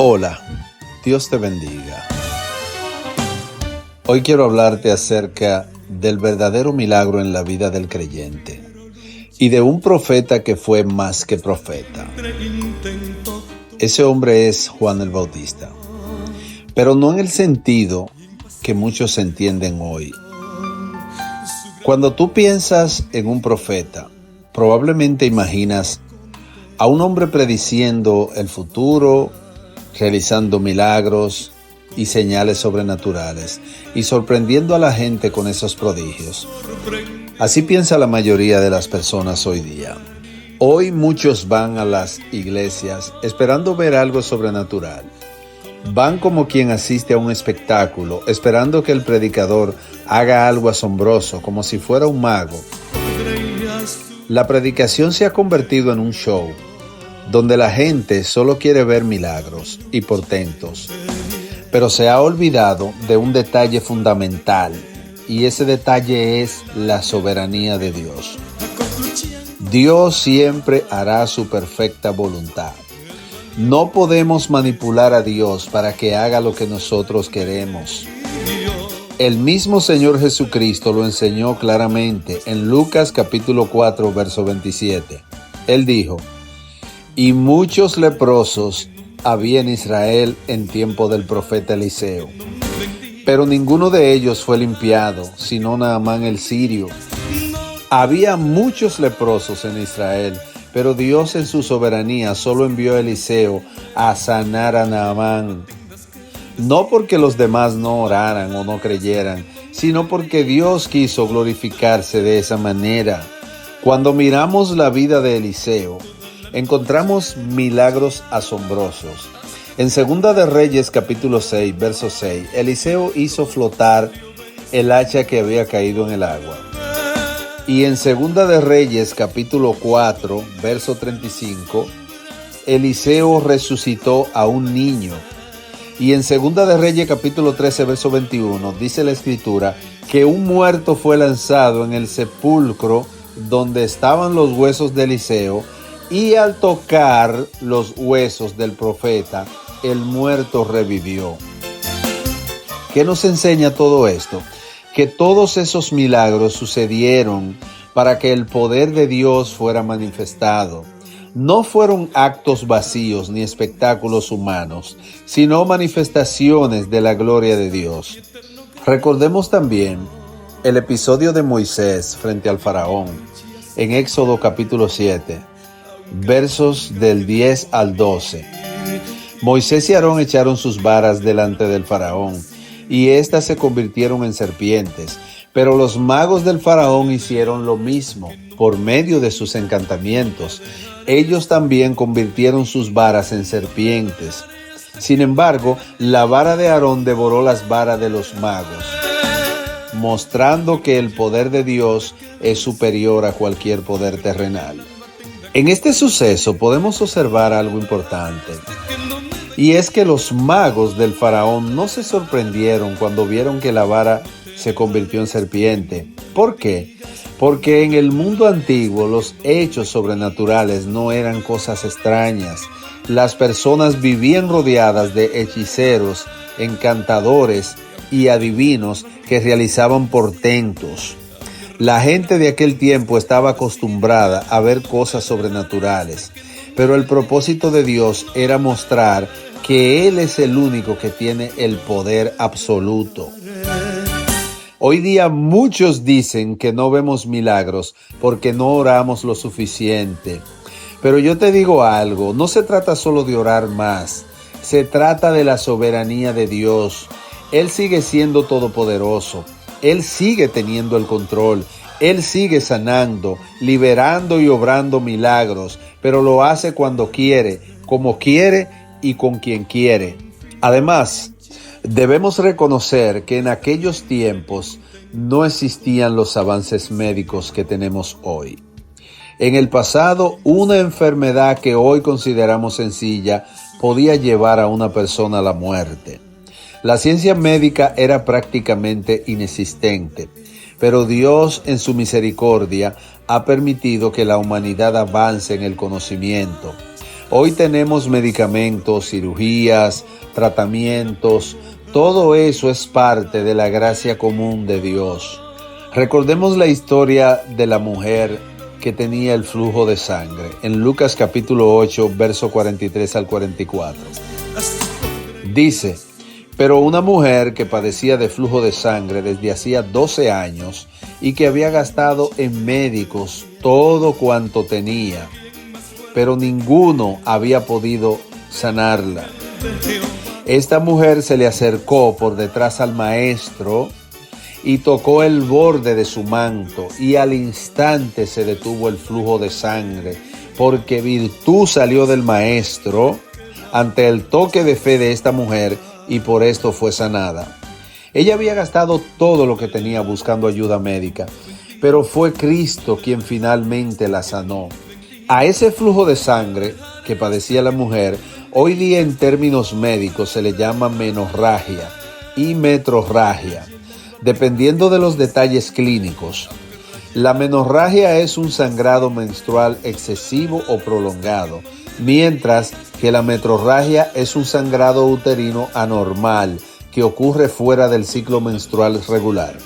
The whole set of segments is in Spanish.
Hola, Dios te bendiga. Hoy quiero hablarte acerca del verdadero milagro en la vida del creyente y de un profeta que fue más que profeta. Ese hombre es Juan el Bautista, pero no en el sentido que muchos entienden hoy. Cuando tú piensas en un profeta, probablemente imaginas a un hombre prediciendo el futuro, realizando milagros y señales sobrenaturales y sorprendiendo a la gente con esos prodigios. Así piensa la mayoría de las personas hoy día. Hoy muchos van a las iglesias esperando ver algo sobrenatural. Van como quien asiste a un espectáculo, esperando que el predicador haga algo asombroso, como si fuera un mago. La predicación se ha convertido en un show, donde la gente solo quiere ver milagros y portentos, pero se ha olvidado de un detalle fundamental, y ese detalle es la soberanía de Dios. Dios siempre hará su perfecta voluntad. No podemos manipular a Dios para que haga lo que nosotros queremos. El mismo Señor Jesucristo lo enseñó claramente en Lucas capítulo 4, verso 27. Él dijo: y muchos leprosos había en Israel en tiempo del profeta Eliseo, pero ninguno de ellos fue limpiado, sino Naamán el sirio. Había muchos leprosos en Israel, pero Dios en su soberanía solo envió a Eliseo a sanar a Naamán. No porque los demás no oraran o no creyeran, sino porque Dios quiso glorificarse de esa manera. Cuando miramos la vida de Eliseo, encontramos milagros asombrosos. En Segunda de Reyes capítulo 6, verso 6, Eliseo hizo flotar el hacha que había caído en el agua. Y en Segunda de Reyes capítulo 4, verso 35, Eliseo resucitó a un niño. Y en Segunda de Reyes capítulo 13, verso 21, dice la escritura que un muerto fue lanzado en el sepulcro donde estaban los huesos de Eliseo, y al tocar los huesos del profeta, el muerto revivió. ¿Qué nos enseña todo esto? Que todos esos milagros sucedieron para que el poder de Dios fuera manifestado. No fueron actos vacíos ni espectáculos humanos, sino manifestaciones de la gloria de Dios. Recordemos también el episodio de Moisés frente al faraón en Éxodo capítulo 7. Versos del 10 al 12. Moisés y Aarón echaron sus varas delante del faraón, y éstas se convirtieron en serpientes. Pero los magos del faraón hicieron lo mismo por medio de sus encantamientos. Ellos también convirtieron sus varas en serpientes. Sin embargo, la vara de Aarón devoró las varas de los magos, mostrando que el poder de Dios es superior a cualquier poder terrenal. En este suceso podemos observar algo importante, y es que los magos del faraón no se sorprendieron cuando vieron que la vara se convirtió en serpiente. ¿Por qué? Porque en el mundo antiguo los hechos sobrenaturales no eran cosas extrañas. Las personas vivían rodeadas de hechiceros, encantadores y adivinos que realizaban portentos. La gente de aquel tiempo estaba acostumbrada a ver cosas sobrenaturales, pero el propósito de Dios era mostrar que Él es el único que tiene el poder absoluto. Hoy día muchos dicen que no vemos milagros porque no oramos lo suficiente. Pero yo te digo algo, no se trata solo de orar más, se trata de la soberanía de Dios. Él sigue siendo todopoderoso. Él sigue teniendo el control, Él sigue sanando, liberando y obrando milagros, pero lo hace cuando quiere, como quiere y con quien quiere. Además, debemos reconocer que en aquellos tiempos no existían los avances médicos que tenemos hoy. En el pasado, una enfermedad que hoy consideramos sencilla podía llevar a una persona a la muerte. La ciencia médica era prácticamente inexistente, pero Dios en su misericordia ha permitido que la humanidad avance en el conocimiento. Hoy tenemos medicamentos, cirugías, tratamientos, todo eso es parte de la gracia común de Dios. Recordemos la historia de la mujer que tenía el flujo de sangre, en Lucas capítulo 8, verso 43 al 44. Dice: pero una mujer que padecía de flujo de sangre desde hacía 12 años y que había gastado en médicos todo cuanto tenía, pero ninguno había podido sanarla. Esta mujer se le acercó por detrás al maestro y tocó el borde de su manto, y al instante se detuvo el flujo de sangre, porque virtud salió del maestro ante el toque de fe de esta mujer, y por esto fue sanada. Ella había gastado todo lo que tenía buscando ayuda médica, pero fue Cristo quien finalmente la sanó. A ese flujo de sangre que padecía la mujer, hoy día en términos médicos se le llama menorragia y metrorragia, dependiendo de los detalles clínicos. La menorragia es un sangrado menstrual excesivo o prolongado, mientras que la metrorragia es un sangrado uterino anormal que ocurre fuera del ciclo menstrual regular.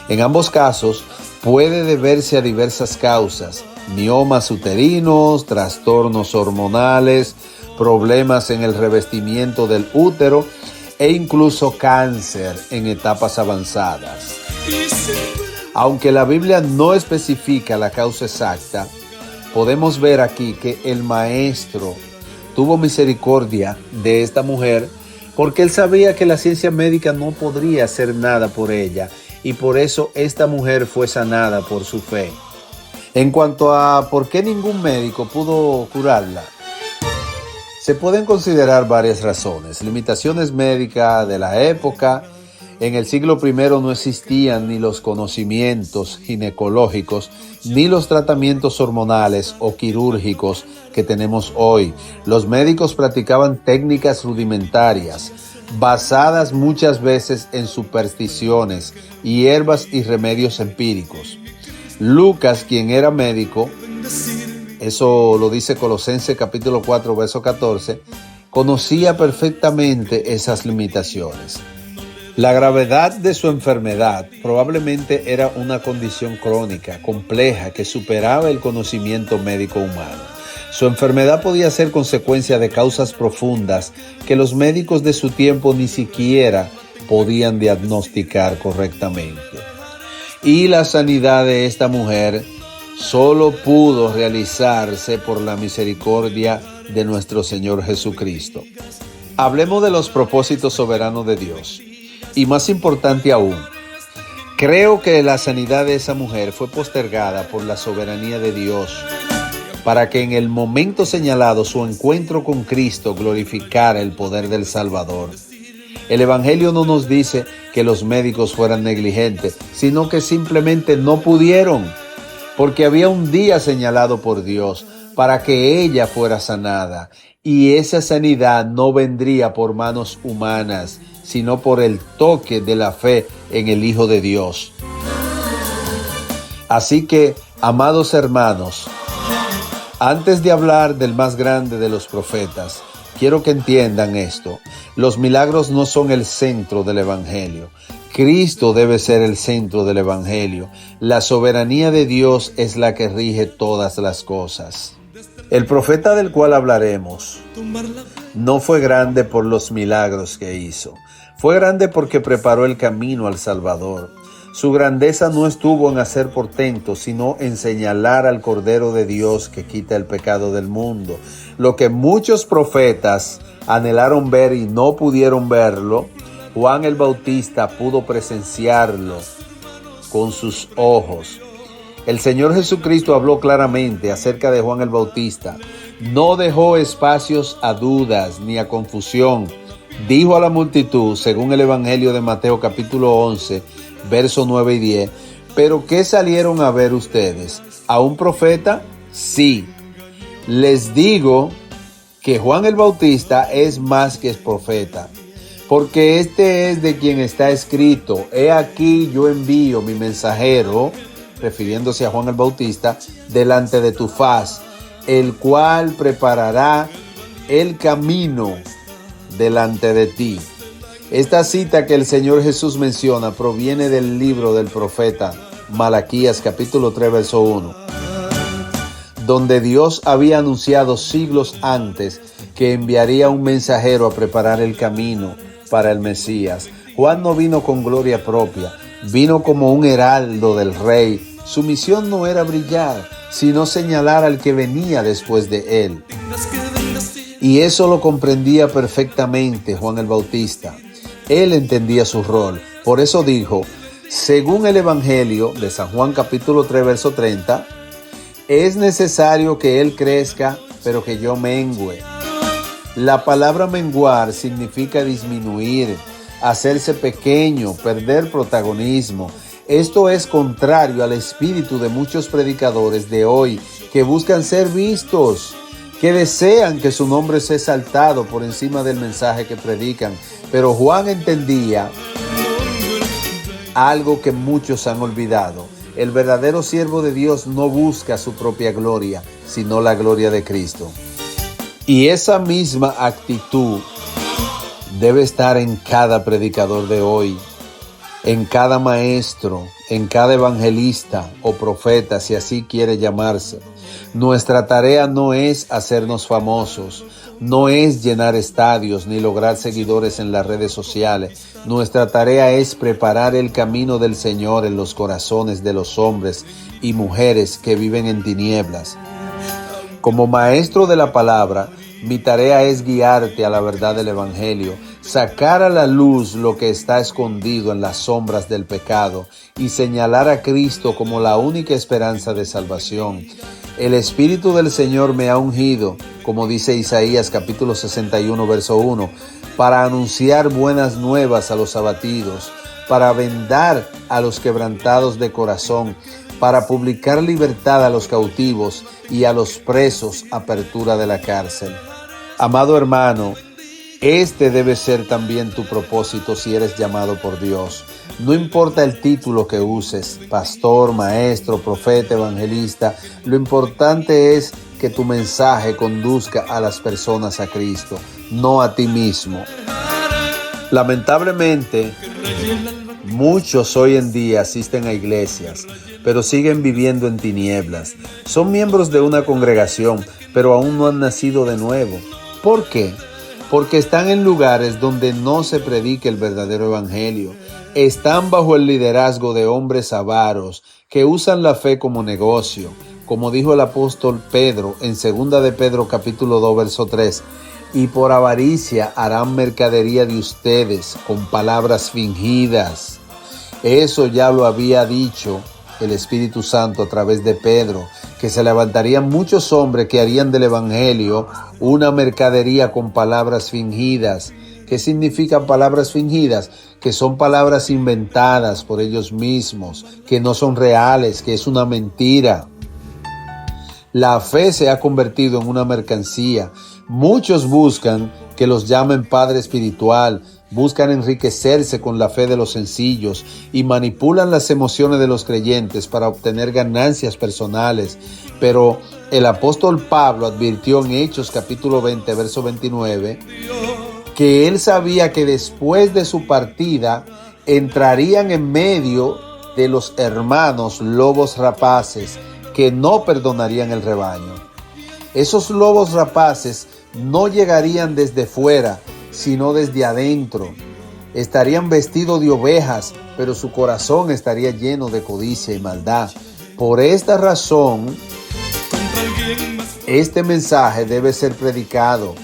En ambos casos puede deberse a diversas causas: miomas uterinos, trastornos hormonales, problemas en el revestimiento del útero e incluso cáncer en etapas avanzadas. Aunque la Biblia no especifica la causa exacta, podemos ver aquí que el maestro tuvo misericordia de esta mujer porque él sabía que la ciencia médica no podría hacer nada por ella, y por eso esta mujer fue sanada por su fe. En cuanto a por qué ningún médico pudo curarla, se pueden considerar varias razones. Limitaciones médicas de la época. En el siglo I no existían ni los conocimientos ginecológicos, ni los tratamientos hormonales o quirúrgicos que tenemos hoy. Los médicos practicaban técnicas rudimentarias, basadas muchas veces en supersticiones, hierbas y remedios empíricos. Lucas, quien era médico, eso lo dice Colosenses capítulo 4, verso 14, conocía perfectamente esas limitaciones. La gravedad de su enfermedad probablemente era una condición crónica, compleja, que superaba el conocimiento médico humano. Su enfermedad podía ser consecuencia de causas profundas que los médicos de su tiempo ni siquiera podían diagnosticar correctamente. Y la sanidad de esta mujer solo pudo realizarse por la misericordia de nuestro Señor Jesucristo. Hablemos de los propósitos soberanos de Dios. Y más importante aún, creo que la sanidad de esa mujer fue postergada por la soberanía de Dios, para que en el momento señalado su encuentro con Cristo glorificara el poder del Salvador. El Evangelio no nos dice que los médicos fueran negligentes, sino que simplemente no pudieron, porque había un día señalado por Dios para que ella fuera sanada, y esa sanidad no vendría por manos humanas, sino por el toque de la fe en el Hijo de Dios. Así que, amados hermanos, antes de hablar del más grande de los profetas, quiero que entiendan esto: los milagros no son el centro del Evangelio. Cristo debe ser el centro del Evangelio. La soberanía de Dios es la que rige todas las cosas. El profeta del cual hablaremos no fue grande por los milagros que hizo. Fue grande porque preparó el camino al Salvador. Su grandeza no estuvo en hacer portentos, sino en señalar al Cordero de Dios que quita el pecado del mundo. Lo que muchos profetas anhelaron ver y no pudieron verlo, Juan el Bautista pudo presenciarlo con sus ojos. El Señor Jesucristo habló claramente acerca de Juan el Bautista. No dejó espacios a dudas ni a confusión. Dijo a la multitud, según el Evangelio de Mateo capítulo 11, versos 9 y 10, ¿pero qué salieron a ver ustedes? ¿A un profeta? Sí. Les digo que Juan el Bautista es más que profeta, porque este es de quien está escrito: he aquí yo envío mi mensajero, refiriéndose a Juan el Bautista, delante de tu faz, el cual preparará el camino delante de ti. Esta cita que el Señor Jesús menciona proviene del libro del profeta Malaquías capítulo 3 verso 1, donde Dios había anunciado siglos antes que enviaría un mensajero a preparar el camino para el Mesías. Juan no vino con gloria propia, vino como un heraldo del Rey. Su misión no era brillar, sino señalar al que venía después de él. Y eso lo comprendía perfectamente Juan el Bautista. Él entendía su rol. Por eso dijo, según el Evangelio de San Juan capítulo 3 verso 30, es necesario que Él crezca, pero que yo mengüe. La palabra menguar significa disminuir, hacerse pequeño, perder protagonismo. Esto es contrario al espíritu de muchos predicadores de hoy que buscan ser vistos, que desean que su nombre sea exaltado por encima del mensaje que predican. Pero Juan entendía algo que muchos han olvidado. El verdadero siervo de Dios no busca su propia gloria, sino la gloria de Cristo. Y esa misma actitud debe estar en cada predicador de hoy, en cada maestro, en cada evangelista o profeta, si así quiere llamarse. Nuestra tarea no es hacernos famosos, no es llenar estadios ni lograr seguidores en las redes sociales. Nuestra tarea es preparar el camino del Señor en los corazones de los hombres y mujeres que viven en tinieblas. Como maestro de la palabra, mi tarea es guiarte a la verdad del Evangelio, sacar a la luz lo que está escondido en las sombras del pecado y señalar a Cristo como la única esperanza de salvación. El Espíritu del Señor me ha ungido, como dice Isaías capítulo 61 verso 1, para anunciar buenas nuevas a los abatidos, para vendar a los quebrantados de corazón, para publicar libertad a los cautivos y a los presos apertura de la cárcel. Amado hermano, este debe ser también tu propósito si eres llamado por Dios. No importa el título que uses, pastor, maestro, profeta, evangelista, lo importante es que tu mensaje conduzca a las personas a Cristo, no a ti mismo. Lamentablemente, muchos hoy en día asisten a iglesias, pero siguen viviendo en tinieblas. Son miembros de una congregación, pero aún no han nacido de nuevo. ¿Por qué? Porque están en lugares donde no se predica el verdadero evangelio. Están bajo el liderazgo de hombres avaros que usan la fe como negocio. Como dijo el apóstol Pedro en 2 de Pedro capítulo 2 verso 3, y por avaricia harán mercadería de ustedes con palabras fingidas. Eso ya lo había dicho el Espíritu Santo a través de Pedro, que se levantarían muchos hombres que harían del evangelio una mercadería con palabras fingidas. ¿Qué significan palabras fingidas? Que son palabras inventadas por ellos mismos, que no son reales, que es una mentira. La fe se ha convertido en una mercancía. Muchos buscan que los llamen padre espiritual, buscan enriquecerse con la fe de los sencillos y manipulan las emociones de los creyentes para obtener ganancias personales. Pero el apóstol Pablo advirtió en Hechos capítulo 20, verso 29, que él sabía que después de su partida entrarían en medio de los hermanos lobos rapaces que no perdonarían el rebaño. Esos lobos rapaces no llegarían desde fuera, sino desde adentro. Estarían vestidos de ovejas, pero su corazón estaría lleno de codicia y maldad. Por esta razón, este mensaje debe ser predicado,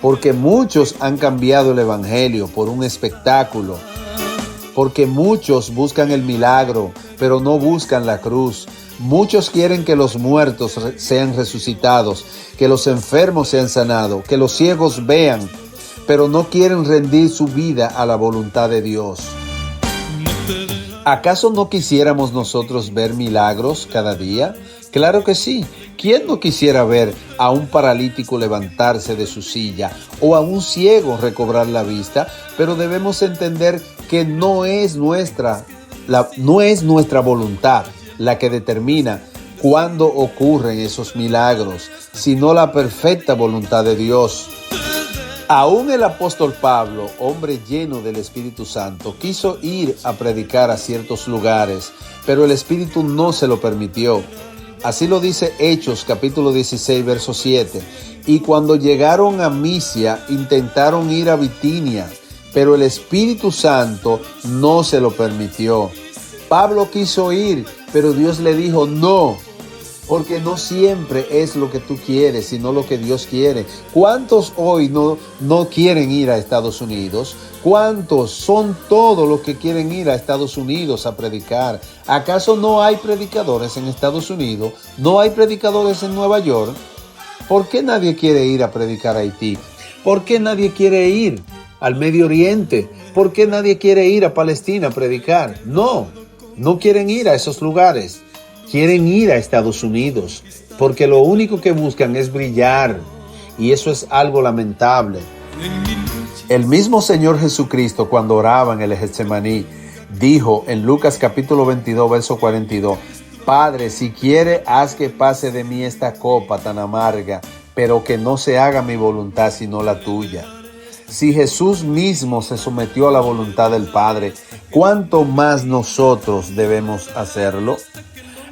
porque muchos han cambiado el evangelio por un espectáculo, porque muchos buscan el milagro, pero no buscan la cruz. Muchos quieren que los muertos sean resucitados, que los enfermos sean sanados, que los ciegos vean, pero no quieren rendir su vida a la voluntad de Dios. ¿Acaso no quisiéramos nosotros ver milagros cada día? Claro que sí. ¿Quién no quisiera ver a un paralítico levantarse de su silla o a un ciego recobrar la vista? Pero debemos entender que no es nuestra voluntad la que determina cuándo ocurren esos milagros, sino la perfecta voluntad de Dios. Aún el apóstol Pablo, hombre lleno del Espíritu Santo, quiso ir a predicar a ciertos lugares, pero el Espíritu no se lo permitió. Así lo dice Hechos capítulo 16, verso 7. Y cuando llegaron a Misia, intentaron ir a Bitinia, pero el Espíritu Santo no se lo permitió. Pablo quiso ir, pero Dios le dijo no, porque no siempre es lo que tú quieres, sino lo que Dios quiere. ¿Cuántos hoy no quieren ir a Estados Unidos? ¿Cuántos son todos los que quieren ir a Estados Unidos a predicar? ¿Acaso no hay predicadores en Estados Unidos? ¿No hay predicadores en Nueva York? ¿Por qué nadie quiere ir a predicar a Haití? ¿Por qué nadie quiere ir al Medio Oriente? ¿Por qué nadie quiere ir a Palestina a predicar? No quieren ir a esos lugares. Quieren ir a Estados Unidos porque lo único que buscan es brillar, y eso es algo lamentable. El mismo Señor Jesucristo, cuando oraba en el Getsemaní, dijo en Lucas capítulo 22, verso 42, Padre, si quiere, haz que pase de mí esta copa tan amarga, pero que no se haga mi voluntad sino la tuya. Si Jesús mismo se sometió a la voluntad del Padre, ¿cuánto más nosotros debemos hacerlo?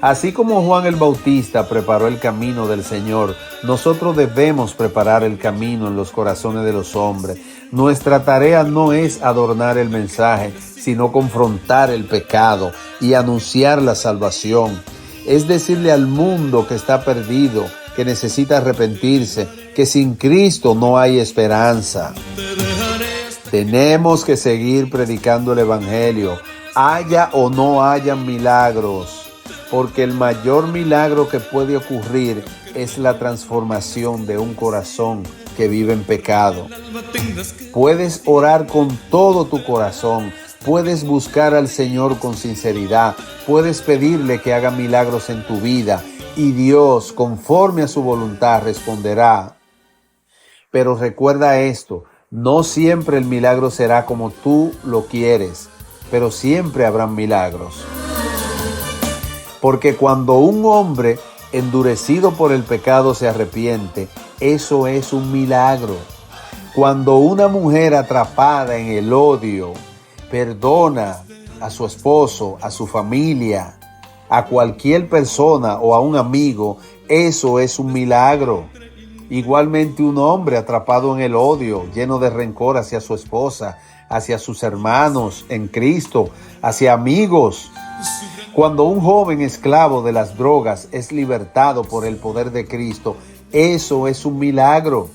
Así como Juan el Bautista preparó el camino del Señor, nosotros debemos preparar el camino en los corazones de los hombres. Nuestra tarea no es adornar el mensaje, sino confrontar el pecado y anunciar la salvación. Es decirle al mundo que está perdido, que necesita arrepentirse, que sin Cristo no hay esperanza. Tenemos que seguir predicando el Evangelio, haya o no haya milagros. Porque el mayor milagro que puede ocurrir es la transformación de un corazón que vive en pecado. Puedes orar con todo tu corazón, puedes buscar al Señor con sinceridad, puedes pedirle que haga milagros en tu vida y Dios, conforme a su voluntad, responderá. Pero recuerda esto, no siempre el milagro será como tú lo quieres, pero siempre habrán milagros. Porque cuando un hombre endurecido por el pecado se arrepiente, eso es un milagro. Cuando una mujer atrapada en el odio perdona a su esposo, a su familia, a cualquier persona o a un amigo, eso es un milagro. Igualmente un hombre atrapado en el odio, lleno de rencor hacia su esposa, hacia sus hermanos en Cristo, hacia amigos. Cuando un joven esclavo de las drogas es libertado por el poder de Cristo, eso es un milagro.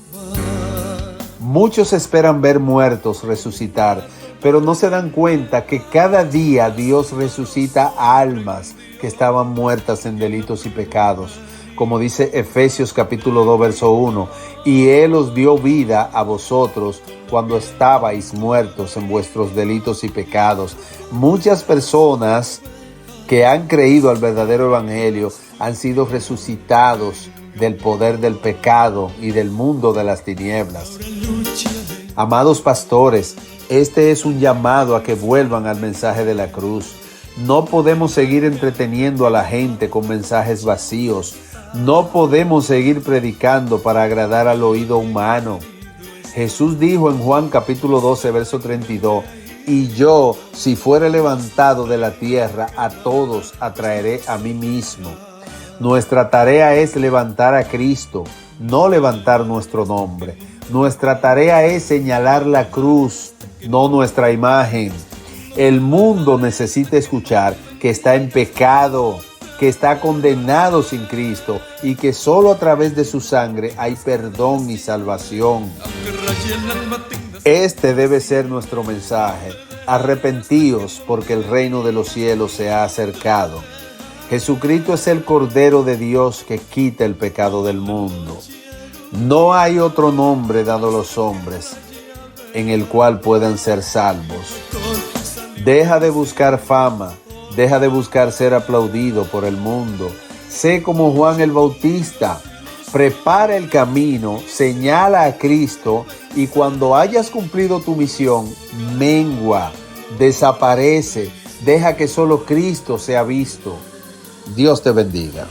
Muchos esperan ver muertos resucitar, pero no se dan cuenta que cada día Dios resucita almas que estaban muertas en delitos y pecados. Como dice Efesios capítulo 2, verso 1, y Él os dio vida a vosotros cuando estabais muertos en vuestros delitos y pecados. Muchas personas que han creído al verdadero evangelio han sido resucitados del poder del pecado y del mundo de las tinieblas. Amados pastores, este es un llamado a que vuelvan al mensaje de la cruz. No podemos seguir entreteniendo a la gente con mensajes vacíos. No podemos seguir predicando para agradar al oído humano. Jesús dijo en Juan capítulo 12, verso 32, y yo, si fuere levantado de la tierra, a todos atraeré a mí mismo. Nuestra tarea es levantar a Cristo, no levantar nuestro nombre. Nuestra tarea es señalar la cruz, no nuestra imagen. El mundo necesita escuchar que está en pecado, que está condenado sin Cristo y que solo a través de su sangre hay perdón y salvación. Este debe ser nuestro mensaje. Arrepentíos porque el reino de los cielos se ha acercado. Jesucristo es el Cordero de Dios que quita el pecado del mundo. No hay otro nombre dado a los hombres en el cual puedan ser salvos. Deja de buscar fama, deja de buscar ser aplaudido por el mundo. Sé como Juan el Bautista. Prepara el camino, señala a Cristo y cuando hayas cumplido tu misión, mengua, desaparece, deja que solo Cristo sea visto. Dios te bendiga.